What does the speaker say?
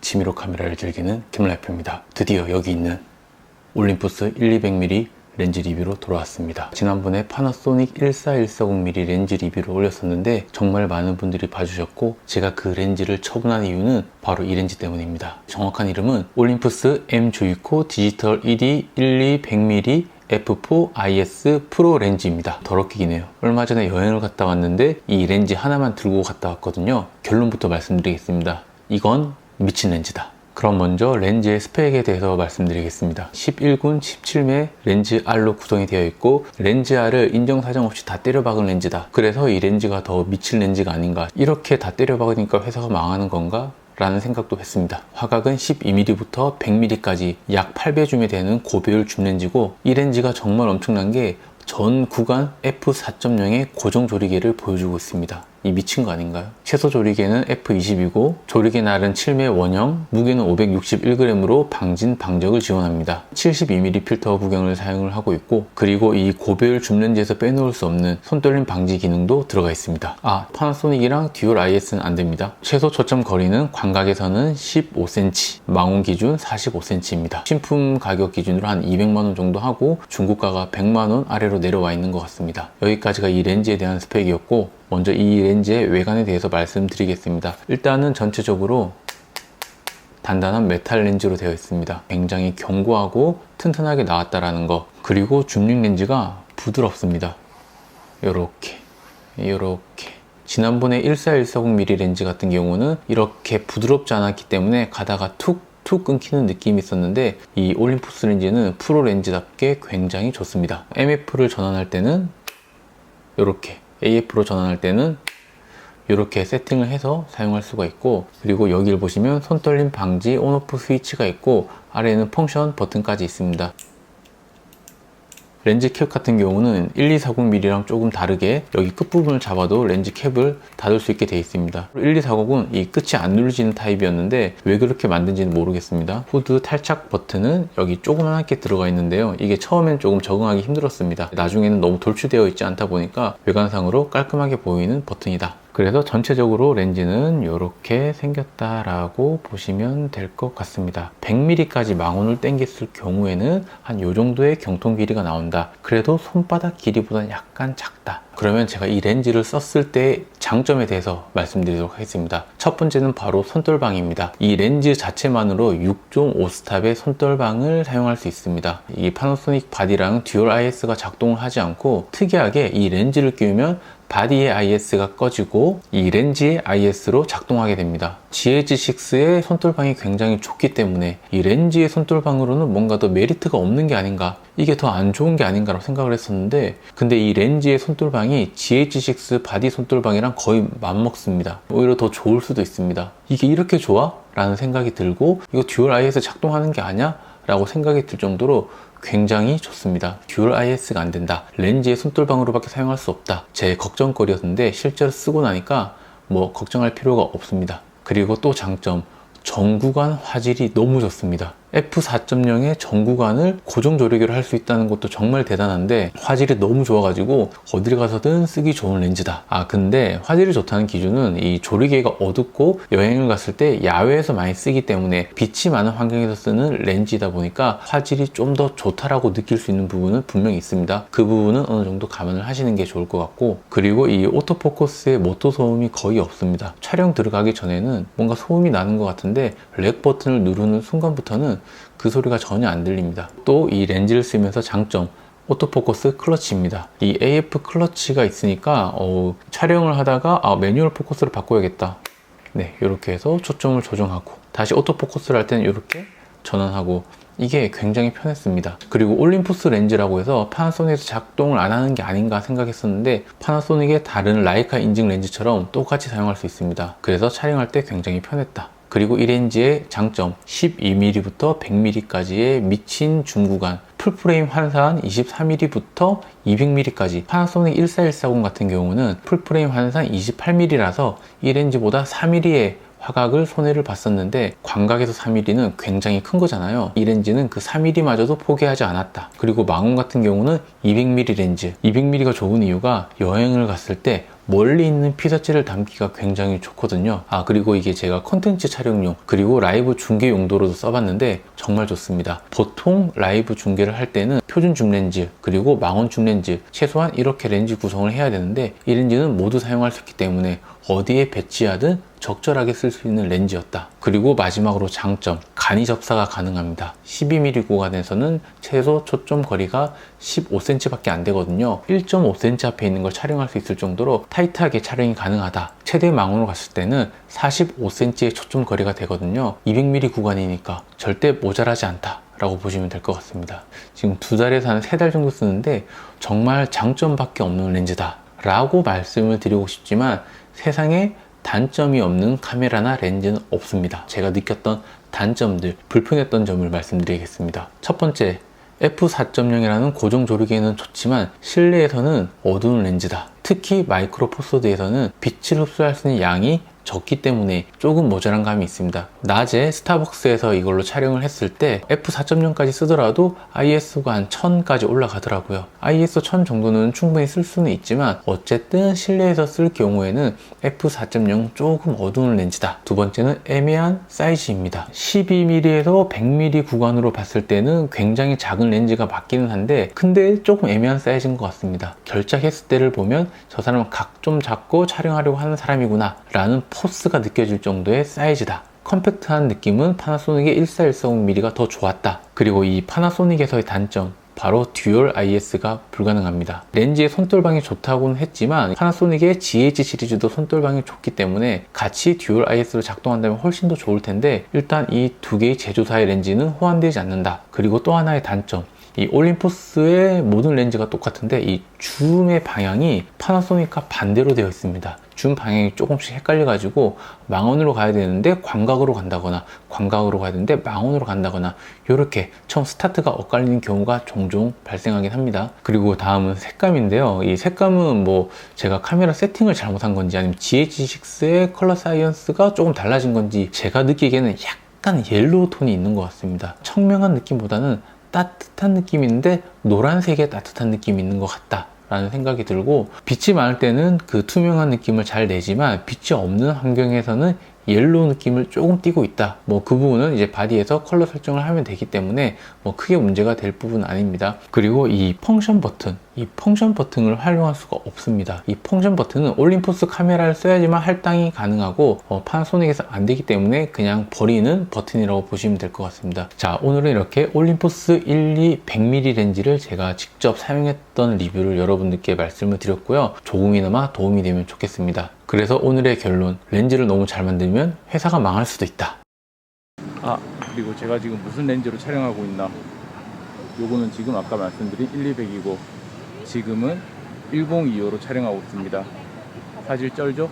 취미로 카메라를 즐기는 김라이프입니다. 드디어 여기 있는 올림푸스 1-200mm 렌즈 리뷰로 돌아왔습니다. 지난번에 파나소닉 14140mm 렌즈 리뷰를 올렸었는데 정말 많은 분들이 봐주셨고 제가 그 렌즈를 처분한 이유는 바로 이 렌즈 때문입니다. 정확한 이름은 올림푸스 M 조이코 디지털 ED 1-200mm F4 IS 프로 렌즈입니다. 더럽게 기네요. 얼마 전에 여행을 갔다 왔는데 이 렌즈 하나만 들고 갔다 왔거든요. 결론부터 말씀드리겠습니다. 이건 미친 렌즈다. 그럼 먼저 렌즈의 스펙에 대해서 말씀드리겠습니다. 11군 17매 렌즈 R로 구성이 되어 있고 렌즈 R을 인정사정 없이 다 때려박은 렌즈다. 그래서 이 렌즈가 더 미친 렌즈가 아닌가, 이렇게 다 때려박으니까 회사가 망하는 건가? 라는 생각도 했습니다. 화각은 12mm부터 100mm까지 약 8배줌이 되는 고배율 줌 렌즈고, 이 렌즈가 정말 엄청난 게 전 구간 f4.0의 고정 조리개를 보여주고 있습니다. 이 미친 거 아닌가요? 최소 조리개는 f20이고 조리개 날은 7매 원형, 무게는 561g으로 방진 방적을 지원합니다. 72mm 필터 구경을 사용을 하고 있고, 그리고 이 고배율 줌 렌즈에서 빼놓을 수 없는 손떨림 방지 기능도 들어가 있습니다. 파나소닉이랑 듀얼 IS는 안 됩니다. 최소 초점 거리는 광각에서는 15cm, 망원 기준 45cm입니다. 신품 가격 기준으로 한 200만원 정도 하고 중고가가 100만원 아래로 내려와 있는 것 같습니다. 여기까지가 이 렌즈에 대한 스펙이었고, 먼저 이 렌즈의 외관에 대해서 말씀드리겠습니다. 일단은 전체적으로 단단한 메탈 렌즈로 되어 있습니다. 굉장히 견고하고 튼튼하게 나왔다라는 거. 그리고 줌링 렌즈가 부드럽습니다. 요렇게 지난번에 14140mm 렌즈 같은 경우는 이렇게 부드럽지 않았기 때문에 가다가 툭 끊기는 느낌이 있었는데, 이 올림푸스 렌즈는 프로 렌즈답게 굉장히 좋습니다. MF를 전환할 때는 이렇게, AF로 전환할 때는 이렇게 세팅을 해서 사용할 수가 있고, 그리고 여기를 보시면 손떨림 방지 온오프 스위치가 있고 아래에는 펑션 버튼까지 있습니다. 렌즈 캡 같은 경우는 1240mm랑 조금 다르게 여기 끝부분을 잡아도 렌즈 캡을 닫을 수 있게 되어 있습니다. 1240은 이 끝이 안 눌러지는 타입이었는데 왜 그렇게 만든지는 모르겠습니다. 후드 탈착 버튼은 여기 조그맣게 들어가 있는데요. 이게 처음엔 조금 적응하기 힘들었습니다. 나중에는 너무 돌출되어 있지 않다 보니까 외관상으로 깔끔하게 보이는 버튼이다. 그래서 전체적으로 렌즈는 이렇게 생겼다라고 보시면 될 것 같습니다. 100mm까지 망원을 당겼을 경우에는 한 이 정도의 경통 길이가 나온다. 그래도 손바닥 길이보다는 약간 작다. 그러면 제가 이 렌즈를 썼을 때 장점에 대해서 말씀드리도록 하겠습니다. 첫 번째는 바로 손떨방입니다. 이 렌즈 자체만으로 6.5스탑의 손떨방을 사용할 수 있습니다. 이 파나소닉 바디랑 듀얼 IS가 작동을 하지 않고, 특이하게 이 렌즈를 끼우면 바디의 IS가 꺼지고 이 렌즈의 IS로 작동하게 됩니다. GH6의 손떨방이 굉장히 좋기 때문에 이 렌즈의 손떨방으로는 뭔가 더 메리트가 없는 게 아닌가, 이게 더 안 좋은 게 아닌가라고 생각을 했었는데, 근데 이 렌즈의 손떨방이 GH6 바디 손떨방이랑 거의 맞먹습니다. 오히려 더 좋을 수도 있습니다. 이게 이렇게 좋아? 라는 생각이 들고, 이거 듀얼 IS 작동하는 게 아니야? 라고 생각이 들 정도로 굉장히 좋습니다. 듀얼 IS가 안 된다, 렌즈의 손떨방으로밖에 사용할 수 없다, 제 걱정거리였는데 실제로 쓰고 나니까 뭐 걱정할 필요가 없습니다. 그리고 또 장점, 전구간 화질이 너무 좋습니다. f4.0의 전구간을 고정 조리개로 할 수 있다는 것도 정말 대단한데, 화질이 너무 좋아가지고 어딜 가서든 쓰기 좋은 렌즈다. 근데 화질이 좋다는 기준은 이 조리개가 어둡고 여행을 갔을 때 야외에서 많이 쓰기 때문에 빛이 많은 환경에서 쓰는 렌즈이다 보니까 화질이 좀 더 좋다라고 느낄 수 있는 부분은 분명히 있습니다. 그 부분은 어느 정도 감안을 하시는 게 좋을 것 같고, 그리고 이 오토포커스의 모터 소음이 거의 없습니다. 촬영 들어가기 전에는 뭔가 소음이 나는 것 같은데 렉 버튼을 누르는 순간부터는 그 소리가 전혀 안 들립니다. 또 이 렌즈를 쓰면서 장점, 오토포커스 클러치입니다. 이 AF 클러치가 있으니까 촬영을 하다가 매뉴얼 포커스로 바꿔야겠다, 이렇게 해서 초점을 조정하고 다시 오토포커스를 할 때는 이렇게 전환하고, 이게 굉장히 편했습니다. 그리고 올림푸스 렌즈라고 해서 파나소닉에서 작동을 안 하는 게 아닌가 생각했었는데, 파나소닉의 다른 라이카 인증 렌즈처럼 똑같이 사용할 수 있습니다. 그래서 촬영할 때 굉장히 편했다. 그리고 이 렌즈의 장점, 12mm부터 100mm까지의 미친 줌 구간, 풀프레임 환산 24mm부터 200mm까지. 파나소닉 14140 같은 경우는 풀프레임 환산 28mm라서 이 렌즈보다 4mm의 화각을 손해를 봤었는데, 광각에서 3mm는 굉장히 큰 거잖아요. 이 렌즈는 그 3mm마저도 포기하지 않았다. 그리고 망원 같은 경우는 200mm 렌즈, 200mm가 좋은 이유가 여행을 갔을 때 멀리 있는 피사체를 담기가 굉장히 좋거든요. 그리고 이게 제가 컨텐츠 촬영용 그리고 라이브 중계 용도로도 써봤는데 정말 좋습니다. 보통 라이브 중계를 할 때는 표준 줌 렌즈 그리고 망원 줌 렌즈 최소한 이렇게 렌즈 구성을 해야 되는데 이 렌즈는 모두 사용할 수 있기 때문에 어디에 배치하든 적절하게 쓸 수 있는 렌즈였다. 그리고 마지막으로 장점, 간이 접사가 가능합니다. 12mm 구간에서는 최소 초점 거리가 15cm 밖에 안 되거든요. 1.5cm 앞에 있는 걸 촬영할 수 있을 정도로 타이트하게 촬영이 가능하다. 최대 망원으로 갔을 때는 45cm의 초점 거리가 되거든요. 200mm 구간이니까 절대 모자라지 않다 라고 보시면 될 것 같습니다. 지금 2달에서 한 3달 정도 쓰는데 정말 장점밖에 없는 렌즈다 라고 말씀을 드리고 싶지만 세상에 단점이 없는 카메라나 렌즈는 없습니다. 제가 느꼈던 단점들, 불편했던 점을 말씀드리겠습니다. 첫 번째, f4.0이라는 고정 조리개는 좋지만 실내에서는 어두운 렌즈다. 특히 마이크로 포소드에서는 빛을 흡수할 수 있는 양이 적기 때문에 조금 모자란 감이 있습니다. 낮에 스타벅스에서 이걸로 촬영을 했을 때 f4.0까지 쓰더라도 ISO가 한 1000까지 올라가더라고요. ISO 1000 정도는 충분히 쓸 수는 있지만 어쨌든 실내에서 쓸 경우에는 f4.0 조금 어두운 렌즈다. 두 번째는 애매한 사이즈입니다. 12mm에서 100mm 구간으로 봤을 때는 굉장히 작은 렌즈가 맞기는 한데 근데 조금 애매한 사이즈인 것 같습니다. 결작했을 때를 보면 저 사람은 각 좀 잡고 촬영하려고 하는 사람이구나 라는 포스가 느껴질 정도의 사이즈다. 컴팩트한 느낌은 파나소닉의 14140mm가 더 좋았다. 그리고 이 파나소닉에서의 단점, 바로 듀얼 IS가 불가능합니다. 렌즈의 손돌방이 좋다고는 했지만 파나소닉의 GH 시리즈도 손돌방이 좋기 때문에 같이 듀얼 IS로 작동한다면 훨씬 더 좋을 텐데 일단 이 두 개의 제조사의 렌즈는 호환되지 않는다. 그리고 또 하나의 단점, 이 올림푸스의 모든 렌즈가 똑같은데 이 줌의 방향이 파나소닉과 반대로 되어 있습니다. 줌 방향이 조금씩 헷갈려 가지고 망원으로 가야 되는데 광각으로 간다거나 광각으로 가야 되는데 망원으로 간다거나 이렇게 처음 스타트가 엇갈리는 경우가 종종 발생하긴 합니다. 그리고 다음은 색감인데요. 이 색감은 뭐 제가 카메라 세팅을 잘못한 건지 아니면 GH6의 컬러 사이언스가 조금 달라진 건지 제가 느끼기에는 약간 옐로우 톤이 있는 것 같습니다. 청명한 느낌보다는 따뜻한 느낌인데 노란색의 따뜻한 느낌이 있는 것 같다 라는 생각이 들고, 빛이 많을 때는 그 투명한 느낌을 잘 내지만 빛이 없는 환경에서는 옐로우 느낌을 조금 띄고 있다. 뭐 그 부분은 이제 바디에서 컬러 설정을 하면 되기 때문에 뭐 크게 문제가 될 부분은 아닙니다. 그리고 이 펑션 버튼, 이 펑션 버튼을 활용할 수가 없습니다. 이 펑션 버튼은 올림푸스 카메라를 써야지만 할당이 가능하고 파나소닉에서 안 되기 때문에 그냥 버리는 버튼이라고 보시면 될 것 같습니다. 자, 오늘은 이렇게 올림푸스 12 100mm 렌즈를 제가 직접 사용했던 리뷰를 여러분들께 말씀을 드렸고요. 조금이나마 도움이 되면 좋겠습니다. 그래서 오늘의 결론, 렌즈를 너무 잘 만들면 회사가 망할 수도 있다. 그리고 제가 지금 무슨 렌즈로 촬영하고 있나, 요거는 지금 아까 말씀드린 1200이고 지금은 1025로 촬영하고 있습니다. 사실 쩔죠?